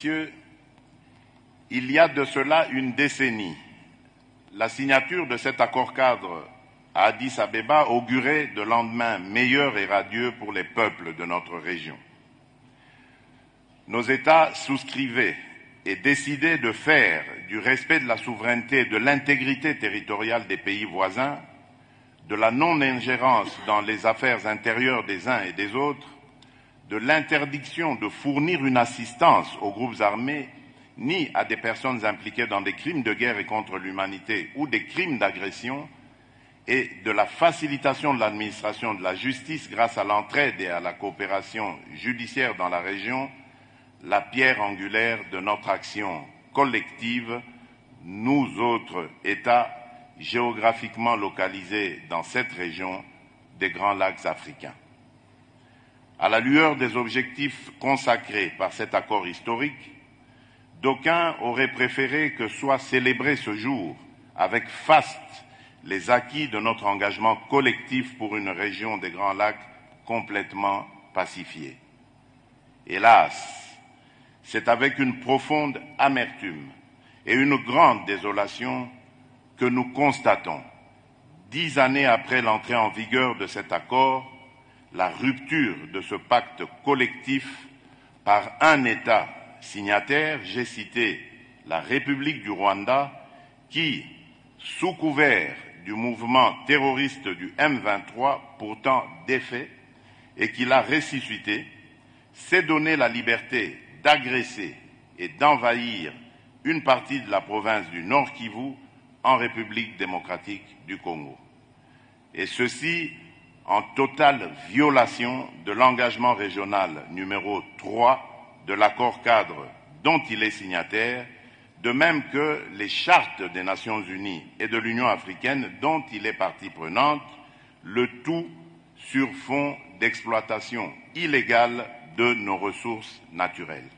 Messieurs, il y a de cela une décennie, la signature de cet accord-cadre à Addis Abeba augurait de lendemains meilleurs et radieux pour les peuples de notre région. Nos États souscrivaient et décidaient de faire du respect de la souveraineté et de l'intégrité territoriale des pays voisins, de la non-ingérence dans les affaires intérieures des uns et des autres, de l'interdiction de fournir une assistance aux groupes armés ni à des personnes impliquées dans des crimes de guerre et contre l'humanité ou des crimes d'agression, et de la facilitation de l'administration de la justice grâce à l'entraide et à la coopération judiciaire dans la région, la pierre angulaire de notre action collective, nous autres États géographiquement localisés dans cette région des Grands Lacs africains. À la lueur des objectifs consacrés par cet accord historique, d'aucuns auraient préféré que soit célébré ce jour avec faste les acquis de notre engagement collectif pour une région des Grands Lacs complètement pacifiée. Hélas, c'est avec une profonde amertume et une grande désolation que nous constatons, 10 années après l'entrée en vigueur de cet accord, la rupture de ce pacte collectif par un État signataire, j'ai cité la République du Rwanda, qui, sous couvert du mouvement terroriste du M23, pourtant défait, et qui l'a ressuscité, s'est donné la liberté d'agresser et d'envahir une partie de la province du Nord Kivu en République démocratique du Congo. Et ceci en totale violation de l'engagement régional numéro 3 de l'accord-cadre dont il est signataire, de même que les chartes des Nations Unies et de l'Union africaine dont il est partie prenante, le tout sur fond d'exploitation illégale de nos ressources naturelles.